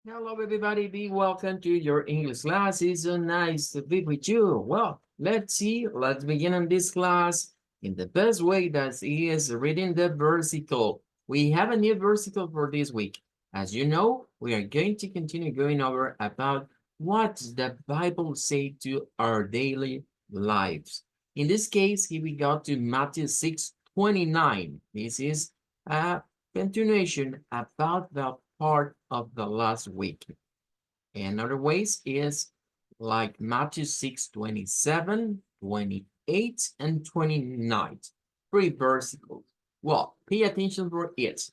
Hello, everybody. Be welcome to your English class. It's so nice to be with you. Well, let's see. Let's begin on this class in the best way that is reading the versicle. We have a new versicle for this week. As you know, we are going to continue going over about what the Bible say to our daily lives. In this case, here we go to Matthew 6:29. This is a continuation about the part of the last week. In other ways is like Matthew 6:27, 28, and 29. Three versicles. Well, pay attention for it.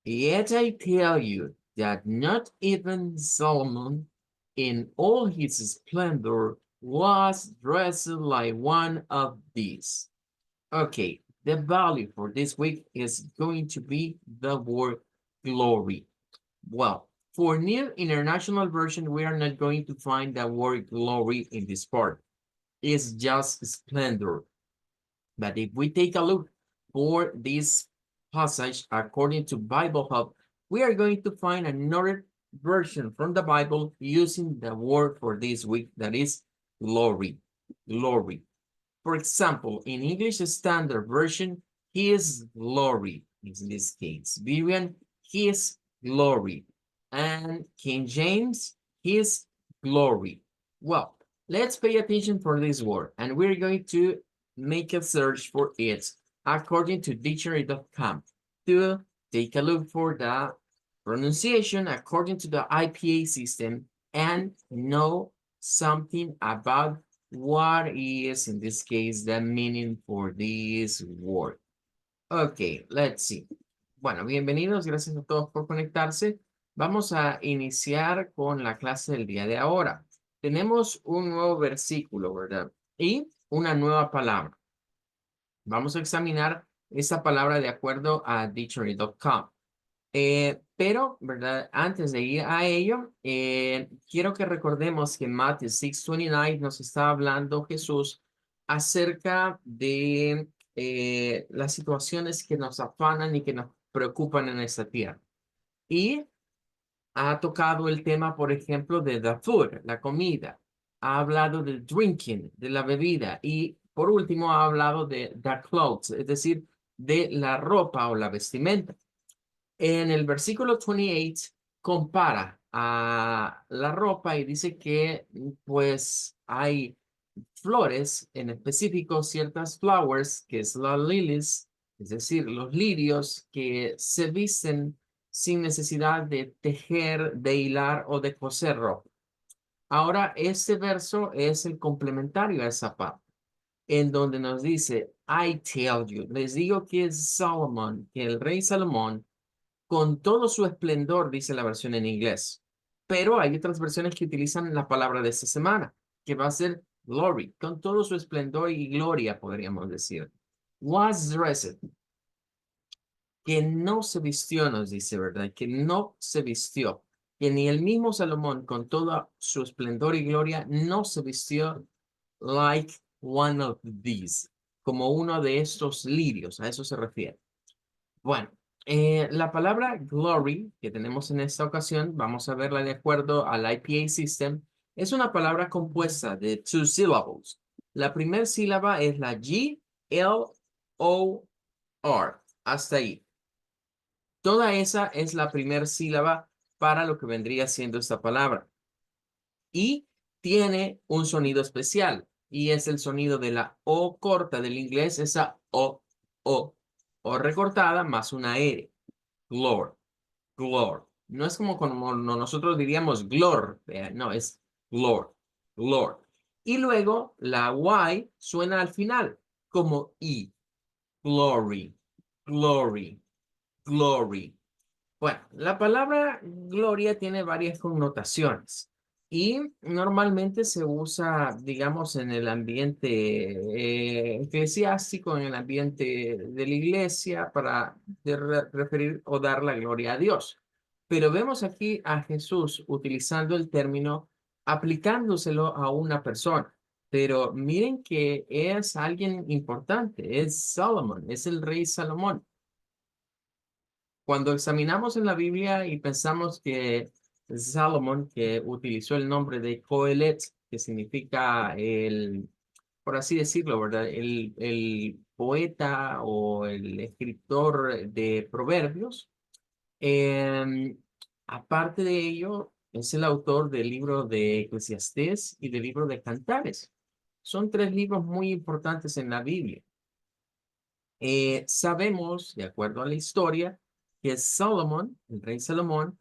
Yet I tell you that not even Solomon in all his splendor was dressed like one of these. Okay, the value for this week is going to be the word glory. Well, for New International Version, we are not going to find the word glory in this part. It's just splendor. But if we take a look for this passage, according to Bible Hub, we are going to find another version from the Bible using the word for this week, that is glory. Glory. For example, in English Standard Version, His glory is in this case. Vivian, His glory. And King James, His glory. Well, let's pay attention for this word, and we're going to make a search for it according to dictionary.com to take a look for the pronunciation according to the IPA system and know something about what is, in this case, the meaning for this word. Ok, let's see. Bueno, bienvenidos, gracias a todos por conectarse. Vamos a iniciar con la clase del día de ahora. Tenemos un nuevo versículo, ¿verdad? Y una nueva palabra. Vamos a examinar esa palabra de acuerdo a dictionary.com. Pero, ¿verdad? Antes de ir a ello, quiero que recordemos que en Matthew 6:29 nos está hablando Jesús acerca de las situaciones que nos afanan y que nos preocupan en esta tierra. Y ha tocado el tema, por ejemplo, de the food, la comida. Ha hablado del drinking, de la bebida. Y por último, ha hablado de the clothes, es decir, de la ropa o la vestimenta. En el versículo 28 compara a la ropa y dice que pues hay flores, en específico ciertas flowers, que es la lilies, es decir, los lirios que se visten sin necesidad de tejer, de hilar o de coser ropa. Ahora, este verso es el complementario a esa parte, en donde nos dice, I tell you, les digo que es Salomón, que el rey Salomón, con todo su esplendor, dice la versión en inglés. Pero hay otras versiones que utilizan la palabra de esta semana, que va a ser glory, con todo su esplendor y gloria, podríamos decir. Was dressed, que no se vistió, nos dice, ¿verdad? Que no se vistió. Que ni el mismo Salomón, con toda su esplendor y gloria, no se vistió like one of these, como uno de estos lirios, a eso se refiere. Bueno, la palabra glory que tenemos en esta ocasión, vamos a verla de acuerdo al IPA System, es una palabra compuesta de two syllables. La primera sílaba es la G, L, O, R. Hasta ahí. Toda esa es la primera sílaba para lo que vendría siendo esta palabra. Y tiene un sonido especial, y es el sonido de la O corta del inglés, esa O recortada más una R. Glor, glor. No es como nosotros diríamos glor, no, es glor, glor. Y luego la Y suena al final como I, glory, glory, glory. Bueno, la palabra gloria tiene varias connotaciones y normalmente se usa, digamos, en el ambiente eclesiástico, en el ambiente de la iglesia para referir o dar la gloria a Dios. Pero vemos aquí a Jesús utilizando el término, aplicándoselo a una persona. Pero miren que es alguien importante, es Salomón, es el rey Salomón. Cuando examinamos en la Biblia y pensamos que Salomón, que utilizó el nombre de Coelet, que significa el, por así decirlo, ¿verdad? El poeta o el escritor de proverbios. Em, Aparte de ello, es el autor del libro de Eclesiastés y del libro de Cantares. Son tres libros muy importantes en la Biblia. Sabemos, de acuerdo a la historia, que Salomón, el rey Salomón,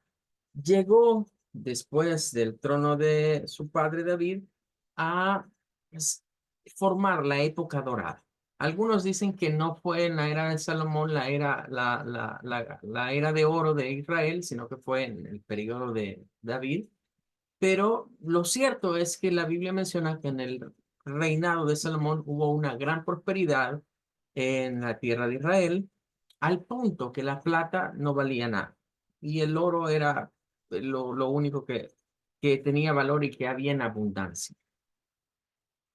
llegó después del trono de su padre David a pues, formar la época dorada. Algunos dicen que no fue en la era de Salomón la era de oro de Israel, sino que fue en el periodo de David. Pero lo cierto es que la Biblia menciona que en el reinado de Salomón hubo una gran prosperidad en la tierra de Israel, al punto que la plata no valía nada y el oro era lo único que tenía valor y que había en abundancia.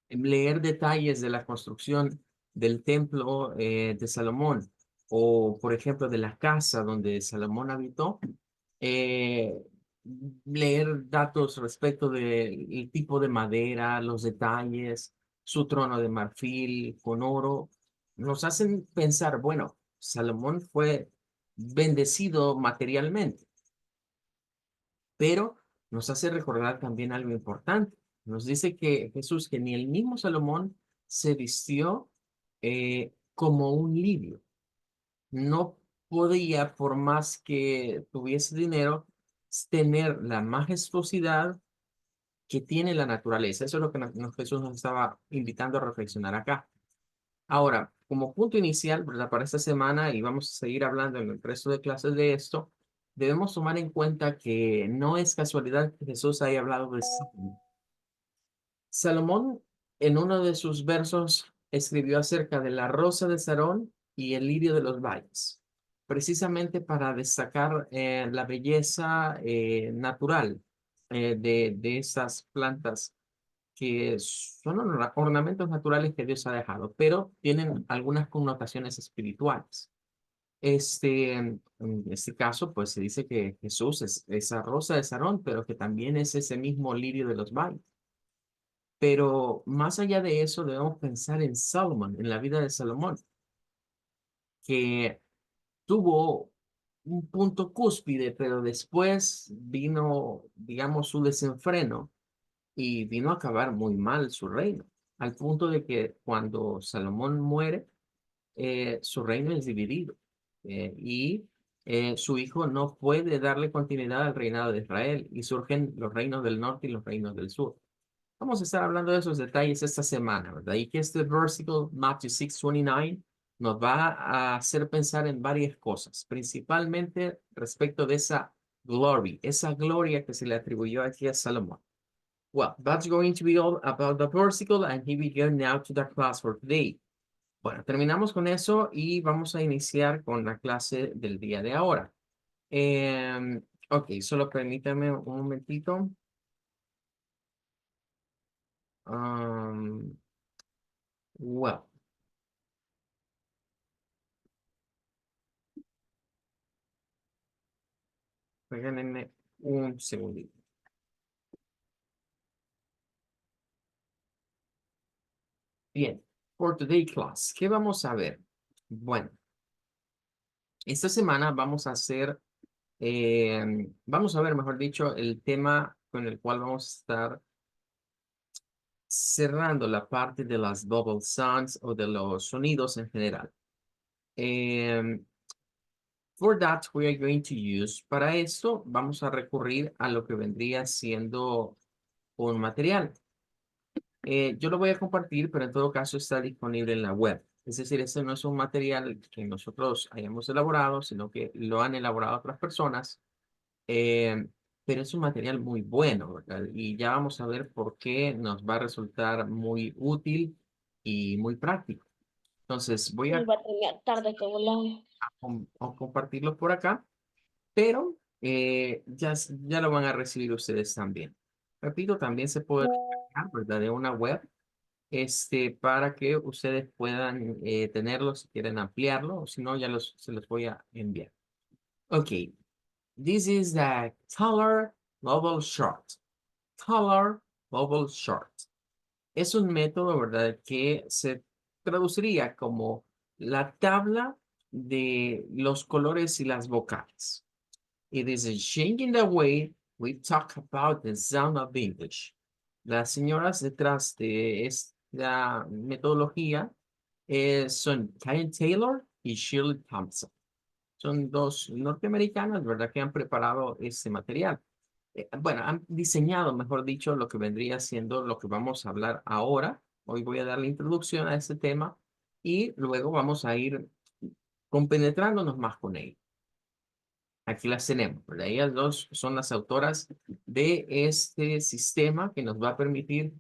Leer detalles de la construcción del templo de Salomón o, por ejemplo, de la casa donde Salomón habitó, eh, leer datos respecto del tipo de madera, los detalles, su trono de marfil con oro, nos hacen pensar, bueno, Salomón fue bendecido materialmente, pero nos hace recordar también algo importante. Nos dice que Jesús, que ni el mismo Salomón se vistió como un lirio. No podía, por más que tuviese dinero, tener la majestuosidad que tiene la naturaleza. Eso es lo que Jesús nos estaba invitando a reflexionar acá. Ahora, como punto inicial, ¿verdad? Para esta semana, y vamos a seguir hablando en el resto de clases de esto, debemos tomar en cuenta que no es casualidad que Jesús haya hablado de Salomón. Salomón, en uno de sus versos, escribió acerca de la rosa de Sarón y el lirio de los valles, precisamente para destacar la belleza natural de estas plantas que son ornamentos naturales que Dios ha dejado, pero tienen algunas connotaciones espirituales. En este caso, pues se dice que Jesús es esa rosa de Sarón, pero que también es ese mismo lirio de los valles. Pero más allá de eso, debemos pensar en Salomón, en la vida de Salomón, que tuvo un punto cúspide, pero después vino, digamos, su desenfreno y vino a acabar muy mal su reino, al punto de que cuando Salomón muere, su reino es dividido y su hijo no puede darle continuidad al reinado de Israel y surgen los reinos del norte y los reinos del sur. Vamos a estar hablando de esos detalles esta semana, ¿verdad? Y que este versículo, Matthew 6:29, nos va a hacer pensar en varias cosas, principalmente respecto de esa gloria que se le atribuyó aquí a Salomón. Well, that's going to be all about the versículo, and here we go now to the class for today. Bueno, terminamos con eso y vamos a iniciar con la clase del día de ahora. Ok, solo permítame un momentito. Um, well, Regálenme un segundito. Bien, for today class, ¿qué vamos a ver? Bueno, esta semana vamos a hacer, vamos a ver, mejor dicho, el tema con el cual vamos a estar cerrando la parte de las vowel sounds o de los sonidos en general. Em, for that, we are going to use, para esto vamos a recurrir a lo que vendría siendo un material. Yo lo voy a compartir, pero en todo caso está disponible en la web. Es decir, este no es un material que nosotros hayamos elaborado, sino que lo han elaborado otras personas, eh, pero es un material muy bueno, ¿verdad? Y ya vamos a ver por qué nos va a resultar muy útil y muy práctico. Entonces, voy Y va a terminar tarde que volamos. a compartirlo por acá, pero ya lo van a recibir ustedes también. Repito, también se puede descargar, ¿verdad? De una web para que ustedes puedan tenerlo si quieren ampliarlo, o si no, se los voy a enviar. Okay, this is the taller vowel chart. Taller vowel chart. Es un método, ¿verdad?, que se traduciría como la tabla de los colores y las vocales. It is changing the way we talk about the sound of English. Las señoras detrás de esta metodología son Karen Taylor y Shirley Thompson. Son dos norteamericanas, ¿verdad?, que han preparado este material. Bueno, han diseñado, mejor dicho, lo que vendría siendo lo que vamos a hablar ahora. Hoy voy a dar la introducción a este tema y luego vamos a ir compenetrándonos más con ello. Aquí las tenemos, ¿verdad? Ellas dos son las autoras de este sistema que nos va a permitir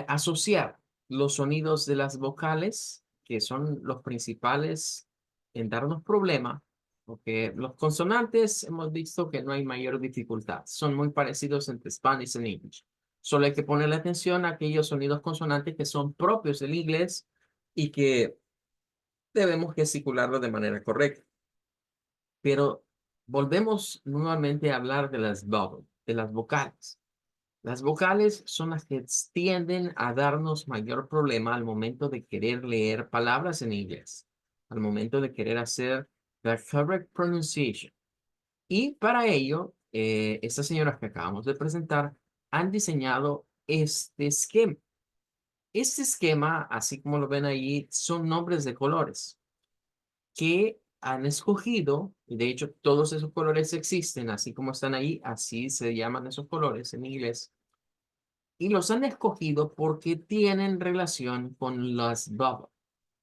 asociar los sonidos de las vocales, que son los principales en darnos problemas, porque los consonantes hemos visto que no hay mayor dificultad, son muy parecidos entre Spanish y English. Solo hay que ponerle atención a aquellos sonidos consonantes que son propios del inglés y que debemos gesticularlo de manera correcta. Pero volvemos nuevamente a hablar de las vowels, de las vocales. Las vocales son las que tienden a darnos mayor problema al momento de querer leer palabras en inglés, al momento de querer hacer the correct pronunciation. Y para ello, estas señoras que acabamos de presentar han diseñado este esquema. Este esquema, así como lo ven ahí, son nombres de colores que han escogido, y de hecho todos esos colores existen, así como están ahí, así se llaman esos colores en inglés, y los han escogido porque tienen relación con las vowels.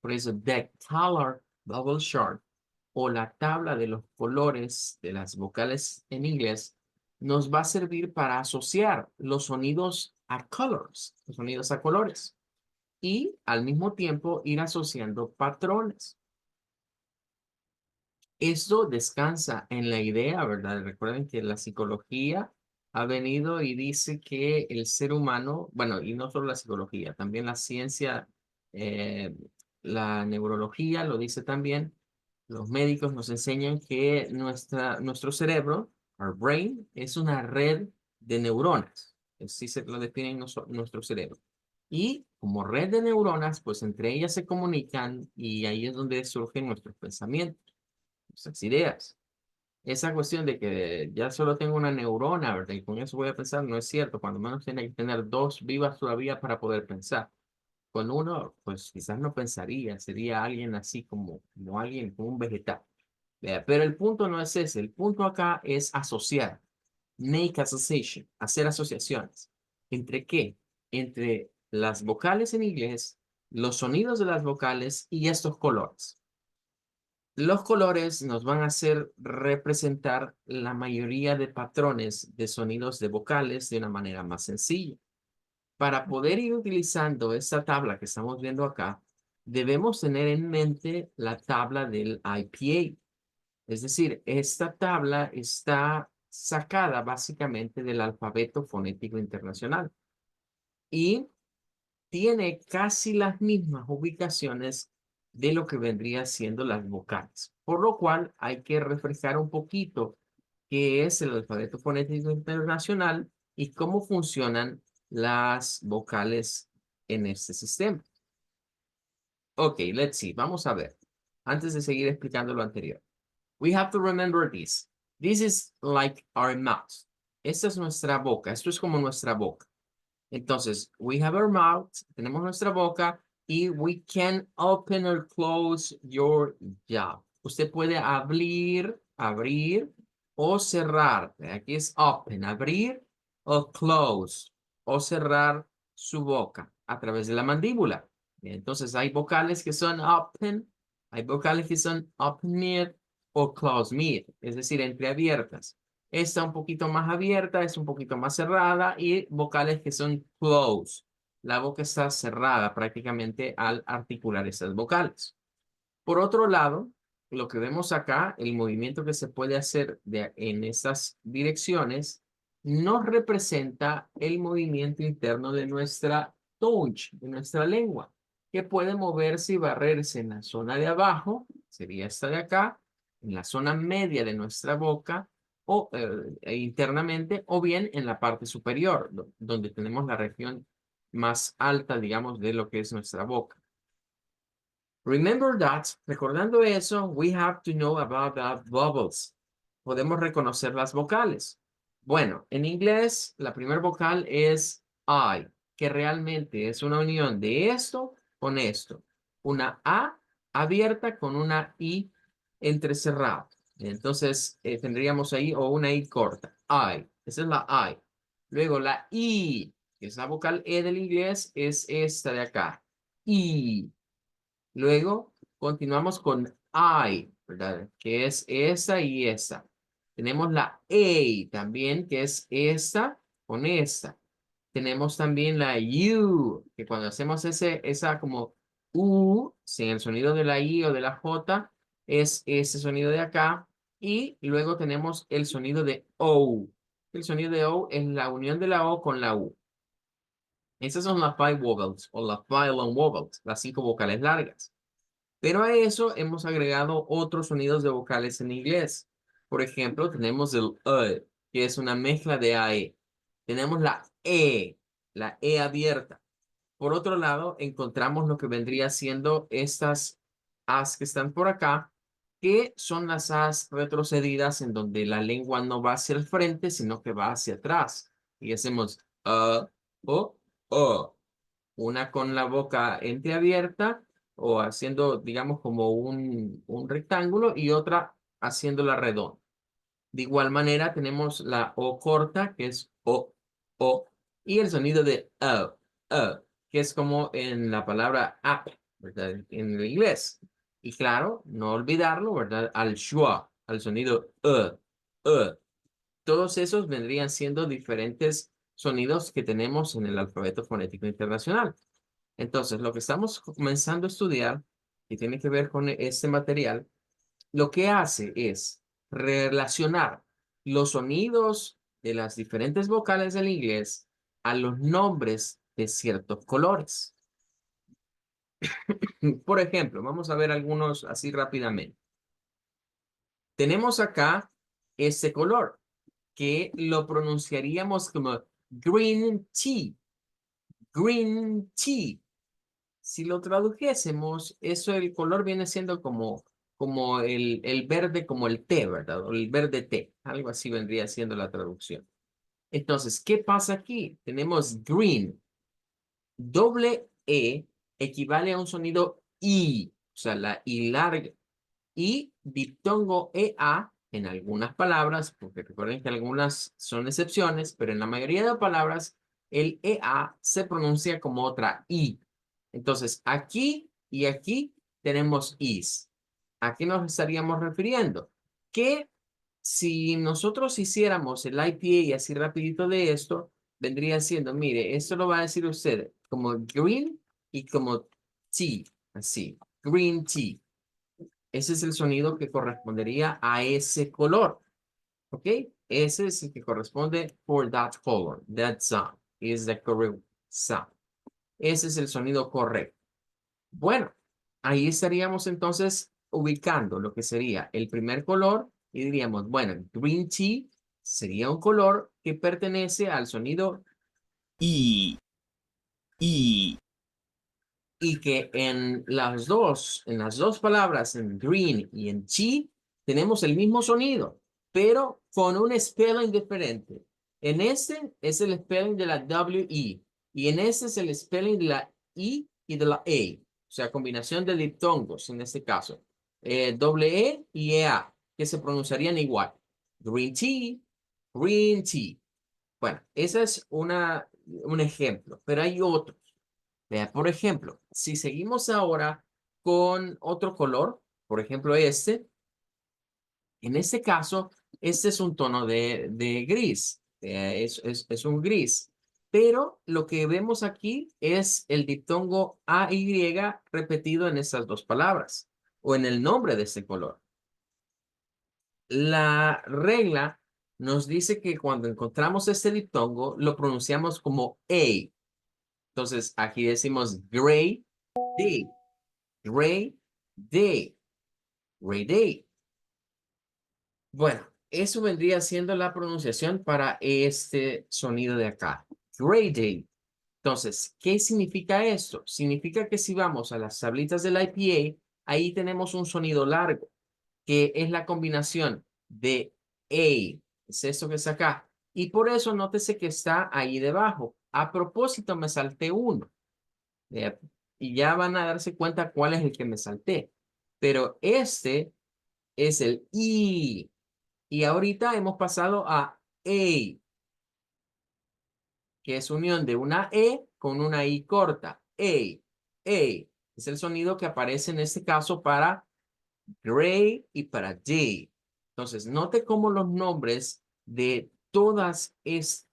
Por eso, the color vowel chart, o la tabla de los colores de las vocales en inglés, nos va a servir para asociar los sonidos a colors, los sonidos a colores, y al mismo tiempo ir asociando patrones. Esto descansa en la idea, ¿verdad? Recuerden que la psicología ha venido y dice que el ser humano, bueno, y no solo la psicología, también la ciencia, eh, la neurología lo dice también. Los médicos nos enseñan que nuestro cerebro, our brain, es una red de neuronas. Así se lo define nuestro cerebro. Y como red de neuronas, pues entre ellas se comunican y ahí es donde surgen nuestros pensamientos, esas ideas. Esa cuestión de que ya solo tengo una neurona, ¿verdad? Y con eso voy a pensar, no es cierto. Cuando menos tiene que tener dos vivas todavía para poder pensar. Con uno, pues quizás no pensaría, sería alguien así como alguien, como un vegetal. Vea, pero el punto no es ese, el punto acá es asociar, make association, hacer asociaciones. ¿Entre qué? Entre las vocales en inglés, los sonidos de las vocales y estos colores. Los colores nos van a hacer representar la mayoría de patrones de sonidos de vocales de una manera más sencilla. Para poder ir utilizando esta tabla que estamos viendo acá, debemos tener en mente la tabla del IPA. Es decir, esta tabla está sacada básicamente del alfabeto fonético internacional y tiene casi las mismas ubicaciones de lo que vendría siendo las vocales, por lo cual hay que refrescar un poquito qué es el alfabeto fonético internacional y cómo funcionan las vocales en este sistema. Ok, let's see, vamos a ver. Antes de seguir explicando lo anterior. We have to remember this. This is like our mouth. Esta es nuestra boca. Esto es como nuestra boca. Entonces, we have our mouth, tenemos nuestra boca, y we can open or close your jaw. Usted puede abrir o cerrar. Aquí es open, abrir o close, o cerrar su boca a través de la mandíbula. Entonces, hay vocales que son open, hay vocales que son open mid o close mid, es decir, entreabiertas. Esta un poquito más abierta, es un poquito más cerrada, y vocales que son close. La boca está cerrada prácticamente al articular esas vocales. Por otro lado, lo que vemos acá, el movimiento que se puede hacer en estas direcciones, nos representa el movimiento interno de nuestra tongue, de nuestra lengua, que puede moverse y barrerse en la zona de abajo, sería esta de acá, en la zona media de nuestra boca o internamente, o bien en la parte superior, donde tenemos la región más alta, digamos, de lo que es nuestra boca. Remember that, recordando eso, we have to know about the vowels. Podemos reconocer las vocales. Bueno, en inglés, la primera vocal es I, que realmente es una unión de esto con esto. Una A abierta con una I entrecerrada. Entonces, tendríamos ahí o una I corta. I, esa es la I. Luego la I, que es la vocal E del inglés, es esta de acá. I. Luego continuamos con I, ¿verdad? Que es esa y esa. Tenemos la A también, que es esta con esta. Tenemos también la U, que cuando hacemos esa como U, sin el sonido de la I o de la J, es ese sonido de acá. Y luego tenemos el sonido de O. El sonido de O es la unión de la O con la U. Esas son las five vowels o las five long vowels, las 5 vocales largas. Pero a eso hemos agregado otros sonidos de vocales en inglés. Por ejemplo, tenemos el que es una mezcla de AE. Tenemos la E abierta. Por otro lado, encontramos lo que vendría siendo estas As que están por acá, que son las As retrocedidas en donde la lengua no va hacia el frente, sino que va hacia atrás. Y hacemos o una con la boca entreabierta o haciendo, digamos, como un rectángulo y otra haciéndola redonda. De igual manera tenemos la O corta, que es o, y el sonido de que es como en la palabra up, ¿verdad? En el inglés. Y claro, no olvidarlo, ¿verdad? Al schwa, al sonido todos esos vendrían siendo diferentes sonidos que tenemos en el alfabeto fonético internacional. Entonces, lo que estamos comenzando a estudiar, y tiene que ver con este material, lo que hace es relacionar los sonidos de las diferentes vocales del inglés a los nombres de ciertos colores. Por ejemplo, vamos a ver algunos así rápidamente. Tenemos acá este color, que lo pronunciaríamos como green tea. Green tea. Si lo tradujésemos, eso el color viene siendo como el verde, como el té, ¿verdad? O el verde té. Algo así vendría siendo la traducción. Entonces, ¿qué pasa aquí? Tenemos green. Doble E equivale a un sonido I, o sea, la I larga. Y diptongo EA en algunas palabras, porque recuerden que algunas son excepciones, pero en la mayoría de palabras el EA se pronuncia como otra I. Entonces, aquí y aquí tenemos is. ¿A qué nos estaríamos refiriendo? Que si nosotros hiciéramos el IPA y así rapidito de esto, vendría siendo, mire, esto lo va a decir usted como green y como tea, así, green tea. Ese es el sonido que correspondería a ese color. ¿Ok? Ese es el que corresponde for that color. That sound is the correct sound. Ese es el sonido correcto. Bueno, ahí estaríamos entonces ubicando lo que sería el primer color y diríamos, bueno, green tea sería un color que pertenece al sonido I. I. Y que en las dos palabras, en green y en tea, tenemos el mismo sonido, pero con un spelling diferente. En este es el spelling de la W-E y en este es el spelling de la I y de la A, o sea, combinación de diptongos en este caso. Doble E y EA, que se pronunciarían igual. Green tea, green tea. Bueno, ese es un ejemplo, pero hay otros. Vea, por ejemplo, si seguimos ahora con otro color, por ejemplo en este caso, este es un tono de gris, es un gris, pero lo que vemos aquí es el diptongo AY repetido en estas dos palabras, o en el nombre de este color. La regla nos dice que cuando encontramos este diptongo, lo pronunciamos como A. Entonces, aquí decimos gray day. Gray day. Gray day. Bueno, eso vendría siendo la pronunciación para este sonido de acá. Gradate. Entonces, ¿qué significa esto? Significa que si vamos a las tablitas del IPA, ahí tenemos un sonido largo, que es la combinación de A, es esto que es acá. Y por eso nótese que está ahí debajo. A propósito, me salté uno. eh, y ya van a darse cuenta cuál es el que me salté. Pero este es el I. Y ahorita hemos pasado a A, que es unión de una E con una I corta. A. Es el sonido que aparece en este caso para gray y para day. Entonces, note cómo los nombres de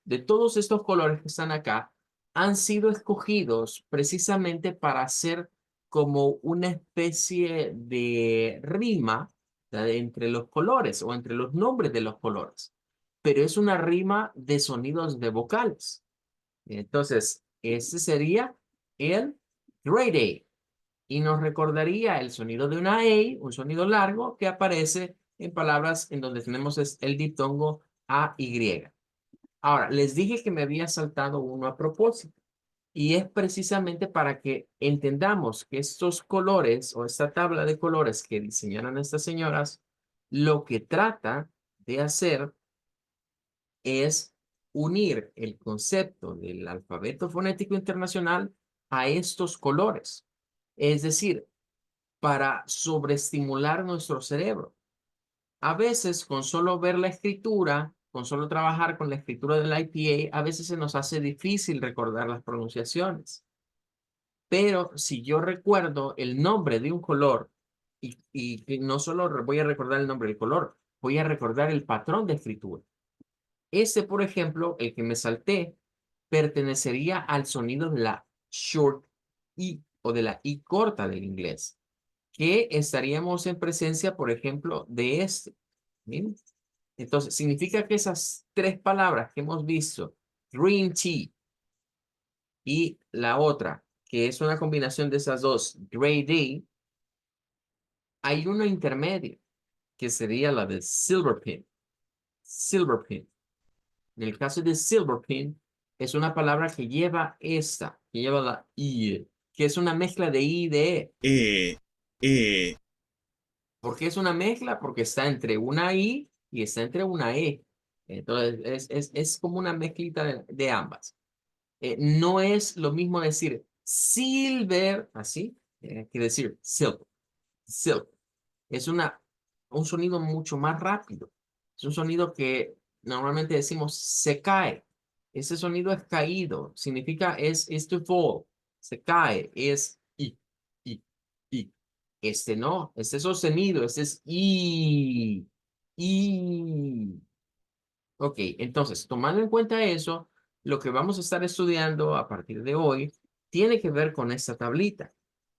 de todos estos colores que están acá han sido escogidos precisamente para hacer como una especie de rima entre los colores o entre los nombres de los colores. Pero es una rima de sonidos de vocales. Entonces, ese sería el grade A y nos recordaría el sonido de una A, un sonido largo que aparece en palabras en donde tenemos el diptongo AY. Ahora, les dije que me había saltado uno a propósito y es precisamente para que entendamos que estos colores o esta tabla de colores que diseñaron estas señoras, lo que trata de hacer es unir el concepto del alfabeto fonético internacional a estos colores. Es decir, para sobreestimular nuestro cerebro. A veces, con solo ver la escritura, con solo trabajar con la escritura del IPA, a veces se nos hace difícil recordar las pronunciaciones. Pero si yo recuerdo el nombre de un color, y no solo voy a recordar el nombre del color, voy a recordar el patrón de escritura. Este, por ejemplo, el que me salté, pertenecería al sonido de la short I o de la I corta del inglés, que estaríamos en presencia, por ejemplo, de este. ¿Bien? Entonces, significa que esas tres palabras que hemos visto, green tea, y la otra, que es una combinación de esas dos, gray day, hay una intermedia, que sería la de silver pin. Silver pin. En el caso de silver pin, es una palabra que lleva esta, que lleva la I, que es una mezcla de I y de E. ¿Por qué es una mezcla? Porque está entre una I y está entre una E. Entonces, es como una mezclita de ambas. No es lo mismo decir silver, así, que decir silk. Silk. Es un sonido mucho más rápido. Es un sonido que normalmente decimos se cae. Ese sonido es caído. Significa es to fall. Se cae. Es i, i. Este no. Este es sostenido. Este es i. I. Ok, entonces, tomando en cuenta eso, lo que vamos a estar estudiando a partir de hoy tiene que ver con esta tablita.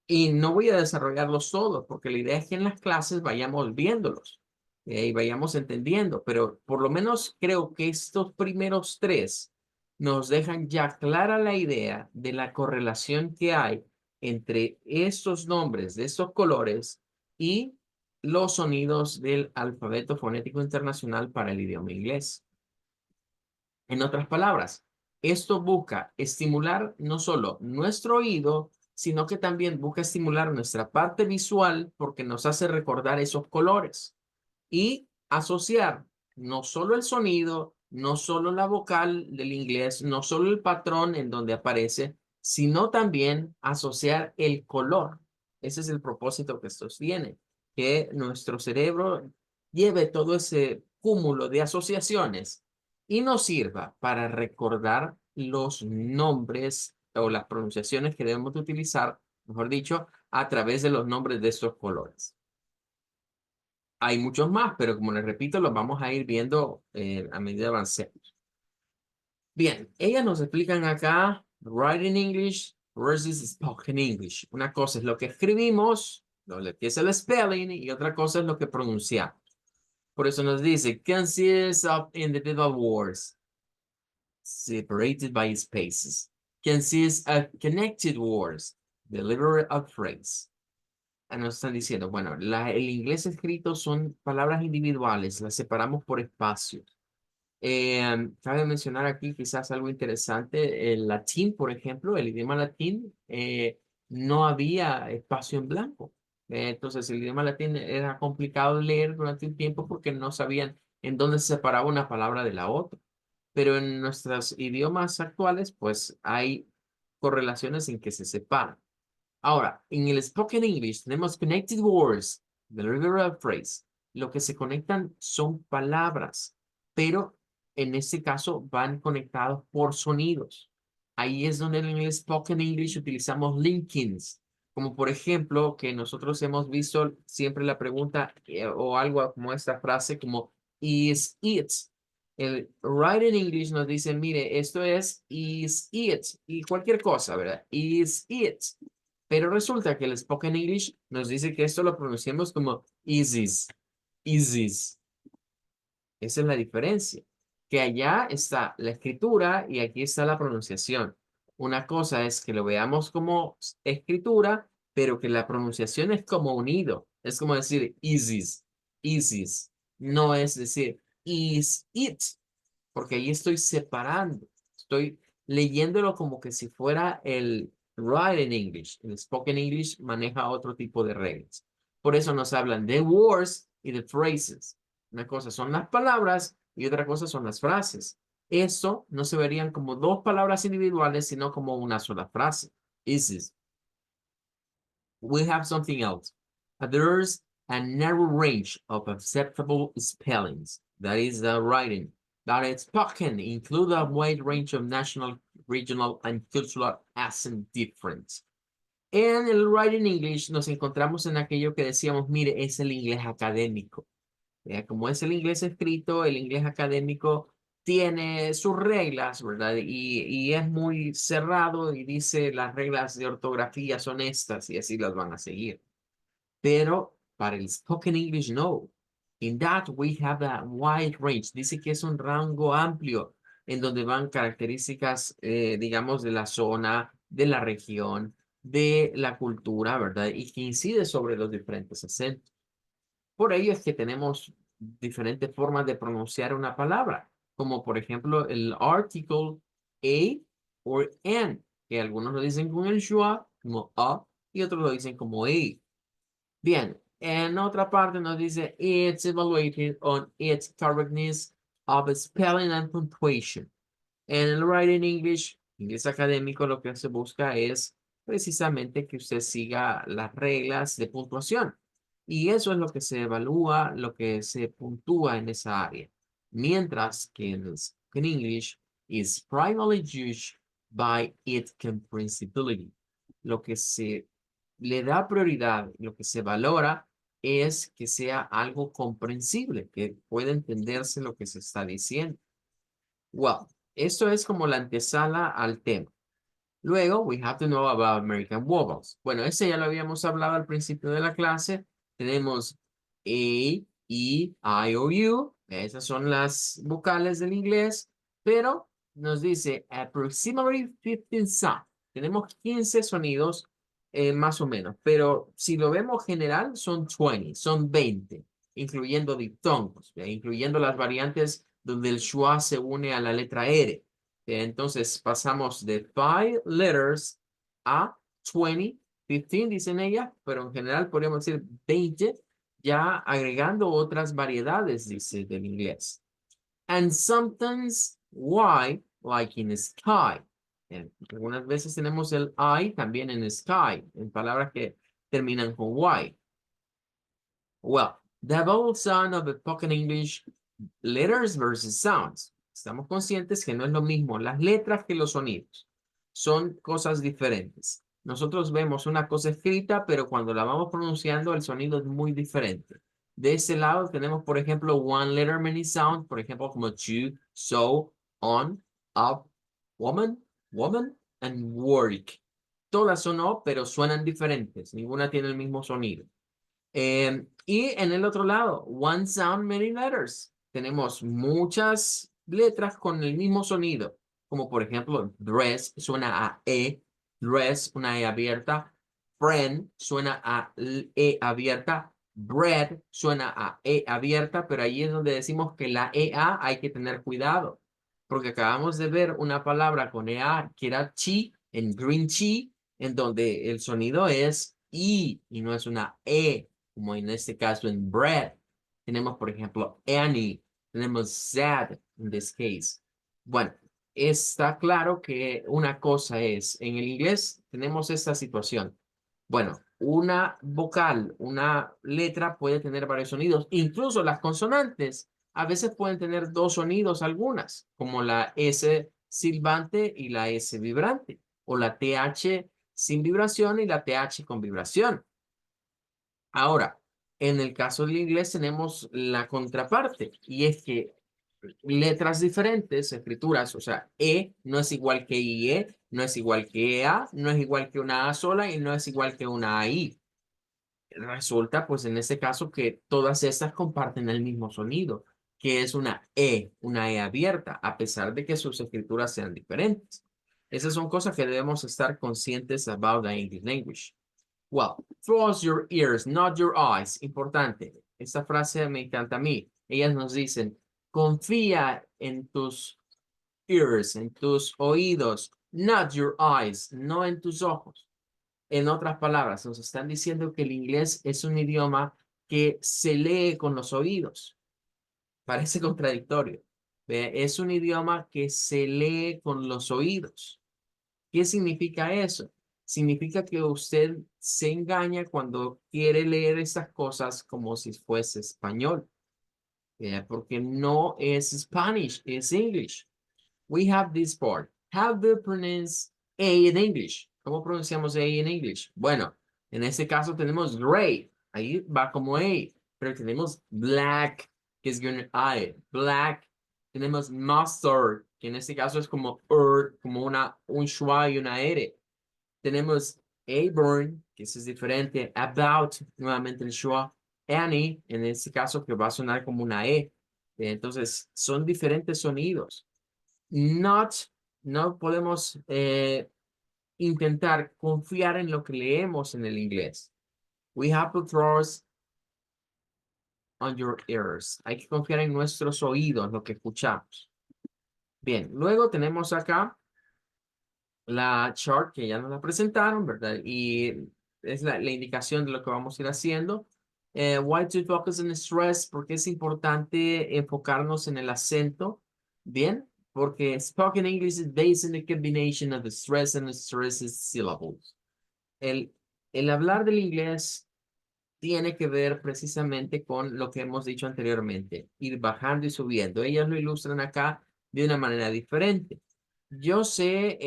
Y no voy a desarrollarlos todos, porque la idea es que en las clases vayamos viéndolos y vayamos entendiendo, pero por lo menos creo que estos primeros tres nos dejan ya clara la idea de la correlación que hay entre estos nombres de estos colores y los sonidos del alfabeto fonético internacional para el idioma inglés. En otras palabras, esto busca estimular no solo nuestro oído, sino que también busca estimular nuestra parte visual porque nos hace recordar esos colores y asociar no solo el sonido, no solo la vocal del inglés, no solo el patrón en donde aparece, sino también asociar el color. Ese es el propósito que estos tienen, que nuestro cerebro lleve todo ese cúmulo de asociaciones y nos sirva para recordar los nombres o las pronunciaciones que debemos de utilizar, mejor dicho, a través de los nombres de estos colores. Hay muchos más, pero como les repito, los vamos a ir viendo a medida que avancemos. Bien, ellas nos explican acá writing English versus spoken English. Una cosa es lo que escribimos, lo que es el spelling, y otra cosa es lo que pronunciamos. Por eso nos dice, consists of individual words separated by spaces. Consists of connected words, delivery of phrase. nos están diciendo, bueno, el inglés escrito son palabras individuales, las separamos por espacio. Cabe mencionar aquí quizás algo interesante, el latín, por ejemplo, el idioma latín, no había espacio en blanco. Entonces el idioma latín era complicado de leer durante un tiempo porque no sabían en dónde se separaba una palabra de la otra. Pero en nuestros idiomas actuales, pues hay correlaciones en que se separan. Ahora, en el spoken English tenemos connected words, deliberate phrase. Lo que se conectan son palabras, pero en este caso van conectados por sonidos. Ahí es donde en el spoken English utilizamos linkings, como por ejemplo que nosotros hemos visto siempre la pregunta o algo como esta frase como is it. El written English nos dice, mire, esto es is it y cualquier cosa, ¿verdad? Is it. Pero resulta que el Spoken English nos dice que esto lo pronunciamos como easies, easies. Esa es la diferencia. Que allá está la escritura y aquí está la pronunciación. Una cosa es que lo veamos como escritura, pero que la pronunciación es como unido. Es como decir easies, easies. No es decir is it, porque ahí estoy separando. Estoy leyéndolo como que si fuera el written English. El spoken English maneja otro tipo de reglas. Por eso nos hablan de words y de phrases. Una cosa son las palabras y otra cosa son las frases. Eso no se verían como dos palabras individuales, sino como una sola frase. Is we have something else. There's a narrow range of acceptable spellings. That is the writing. That is spoken include a wide range of national, regional, and cultural accent difference. En el writing English nos encontramos en aquello que decíamos, mire, es el inglés académico. Como es el inglés escrito, el inglés académico tiene sus reglas, ¿verdad? Y es muy cerrado y dice las reglas de ortografía son estas y así las van a seguir. Pero para el spoken English, no. In that we have a wide range. Dice que es un rango amplio en donde van características, digamos, de la zona, de la región, de la cultura, ¿verdad? Y que incide sobre los diferentes acentos. Por ello es que tenemos diferentes formas de pronunciar una palabra, como por ejemplo el article a o an, que algunos lo dicen con el schwa, como a, y otros lo dicen como a. Bien, en otra parte nos dice, it's evaluated on its correctness of spelling and punctuation. En el writing English, inglés académico, lo que se busca es precisamente que usted siga las reglas de puntuación. Y eso es lo que se evalúa, lo que se puntúa en esa área. Mientras que en el spoken English is primarily judged by its comprehensibility. Lo que se le da prioridad, lo que se valora es que sea algo comprensible, que pueda entenderse lo que se está diciendo. Well, esto es como la antesala al tema. Luego, we have to know about American vowels. Bueno, ese ya lo habíamos hablado al principio de la clase. Tenemos A, E, I, O, U. Esas son las vocales del inglés. Pero nos dice approximately 15 sounds. Tenemos 15 sonidos más o menos. Pero si lo vemos general, son 20, son 20, incluyendo diptongos, incluyendo las variantes donde el schwa se une a la letra R. Entonces pasamos de 5 letters a 20, 15 dicen ellas, pero en general podríamos decir 20, ya agregando otras variedades, dice del inglés. And sometimes Y, like in sky. Algunas veces tenemos el I también en sky, en palabras que terminan con Y. Well, the vowel sound of the spoken English, letters versus sounds. Estamos conscientes que no es lo mismo las letras que los sonidos. Son cosas diferentes. Nosotros vemos una cosa escrita, pero cuando la vamos pronunciando, el sonido es muy diferente. De ese lado tenemos, por ejemplo, one letter, many sounds, por ejemplo, como to, so, on, up, woman, woman, and work. Todas son O, pero suenan diferentes. Ninguna tiene el mismo sonido. Y en el otro lado, one sound, many letters. Tenemos muchas letras con el mismo sonido, como por ejemplo, dress suena a E, dress, una E abierta, Friend suena a E abierta. Bread suena a E abierta, pero ahí es donde decimos que la EA hay que tener cuidado. Porque acabamos de ver una palabra con EA que era chi, en green chi, en donde el sonido es I y no es una E, como en este caso en bread. Tenemos, por ejemplo, Annie, tenemos Zad en this case. Bueno, está claro que una cosa es, en el inglés tenemos esta situación. Bueno, una vocal, una letra puede tener varios sonidos, incluso las consonantes a veces pueden tener dos sonidos algunas, como la S silbante y la S vibrante, o la TH sin vibración y la TH con vibración. Ahora, en el caso del inglés tenemos la contraparte, y es que letras diferentes, escrituras, o sea, E no es igual que IE, no es igual que EA, no es igual que una A sola y no es igual que una AI. Resulta, pues en este caso, que todas estas comparten el mismo sonido, que es una E abierta, a pesar de que sus escrituras sean diferentes. Esas son cosas que debemos estar conscientes about the English language. Well, close your ears, not your eyes. Importante. Esta frase me encanta a mí. Ellas nos dicen, confía en tus ears, en tus oídos, not your eyes, no en tus ojos. En otras palabras, nos están diciendo que el inglés es un idioma que se lee con los oídos. Parece contradictorio. Es un idioma que se lee con los oídos. ¿Qué significa eso? Significa que usted se engaña cuando quiere leer estas cosas como si fuese español, porque no es Spanish, es English. We have this part. How do you pronounce A in English? ¿Cómo pronunciamos A en English? Bueno, en este caso tenemos gray. Ahí va como A. Pero tenemos black, que es con I. Black. Tenemos mustard, que en este caso es como como un schwa y una R. Tenemos aborn, que eso es diferente. About, nuevamente el schwa. Annie, en este caso que va a sonar como una E. Entonces, son diferentes sonidos. Not, no podemos intentar confiar en lo que leemos en el inglés. We have to trust on your ears. Hay que confiar en nuestros oídos, lo que escuchamos. Bien, luego tenemos acá la chart que ya nos la presentaron, ¿verdad? Y es la indicación de lo que vamos a ir haciendo. Why to focus on stress? Porque es importante enfocarnos en el acento. Bien, porque spoken English is based on the combination of the stress and the stress syllables. El hablar del inglés tiene que ver precisamente con lo que hemos dicho anteriormente, ir bajando y subiendo. Ellas lo ilustran acá de una manera diferente. Yo sé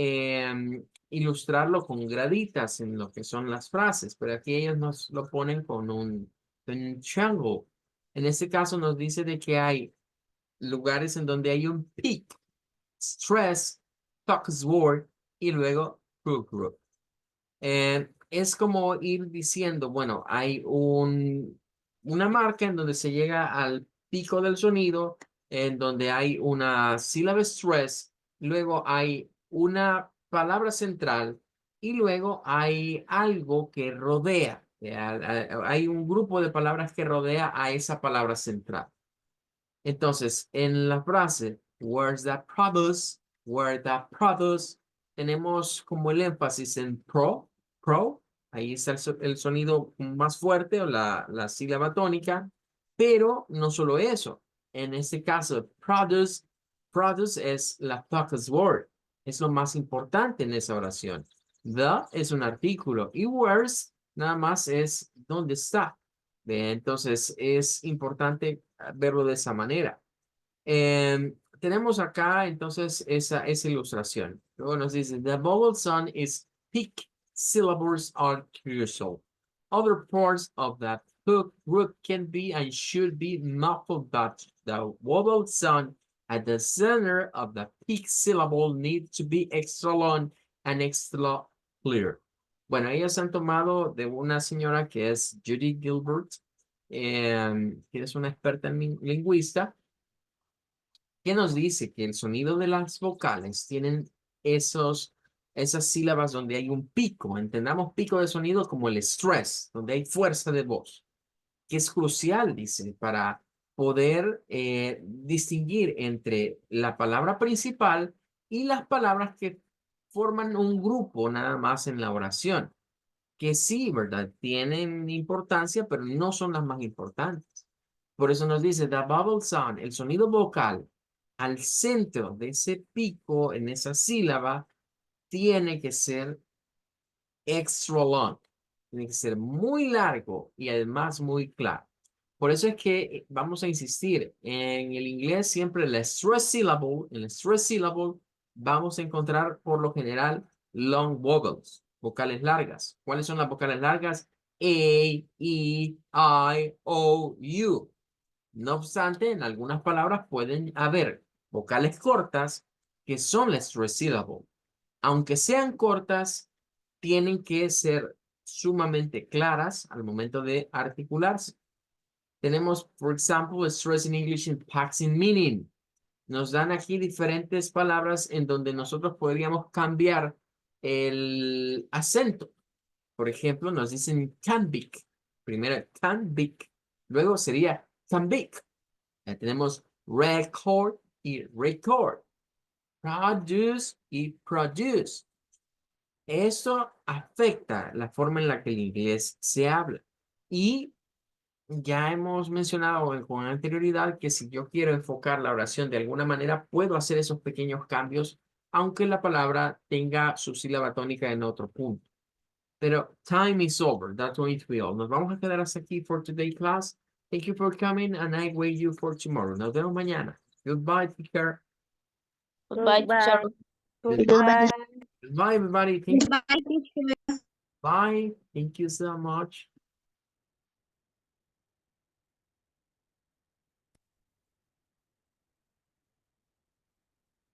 ilustrarlo con graditas en lo que son las frases, pero aquí ellos nos lo ponen con un triángulo. En este caso nos dice de que hay lugares en donde hay un peak, stress, focus word y luego group group. Es como ir diciendo, bueno, hay una marca en donde se llega al pico del sonido, en donde hay una sílaba stress, luego hay una palabra central y luego hay algo que rodea. Hay un grupo de palabras que rodea a esa palabra central. Entonces, en la frase, where's that produce, where that produce, tenemos como el énfasis en pro, ahí está el sonido más fuerte o la sílaba tónica, pero no solo eso. En este caso, produce es la focus word, es lo más importante en esa oración. The es un artículo y where's nada más es dónde está. Entonces, es importante verlo de esa manera. Tenemos acá entonces esa ilustración. Luego nos dice, the vowel sound is peak syllables are crucial. Other parts of that hook root can be and should be muffled, but the vowel sound at the center of the peak syllable needs to be extra long and extra clear. Bueno, ellos han tomado de una señora que es Judy Gilbert, que es una experta en lingüista, que nos dice que el sonido de las vocales tienen esos esas sílabas donde hay un pico. Entendamos pico de sonido como el stress, donde hay fuerza de voz, que es crucial, dice, para poder distinguir entre la palabra principal y las palabras que forman un grupo nada más en la oración, que sí, ¿verdad? Tienen importancia, pero no son las más importantes. Por eso nos dice, the vowel sound, el sonido vocal, al centro de ese pico, en esa sílaba, tiene que ser extra long. Tiene que ser muy largo y además muy claro. Por eso es que vamos a insistir, en el inglés siempre en el stress syllable vamos a encontrar por lo general long vowels, vocales largas. ¿Cuáles son las vocales largas? A, E, I, O, U. No obstante, en algunas palabras pueden haber vocales cortas que son la stress syllable. Aunque sean cortas, tienen que ser sumamente claras al momento de articularse. Tenemos, por ejemplo, stress in English impacts in meaning. Nos dan aquí diferentes palabras en donde nosotros podríamos cambiar el acento. Por ejemplo, nos dicen can be. Primero can be. Luego sería can be. Ya tenemos record y record. Produce y produce. Eso afecta la forma en la que el inglés se habla. Y ya hemos mencionado con anterioridad que si yo quiero enfocar la oración de alguna manera, puedo hacer esos pequeños cambios, aunque la palabra tenga su sílaba tónica en otro punto. Pero time is over. That's what it will. Nos vamos a quedar hasta aquí for today, class. Thank you for coming and I wait you for tomorrow. Nos vemos mañana. Goodbye, take care. Goodbye, teacher. Goodbye. Goodbye, everybody. Thank you. Goodbye, teacher. Bye. Thank you so much.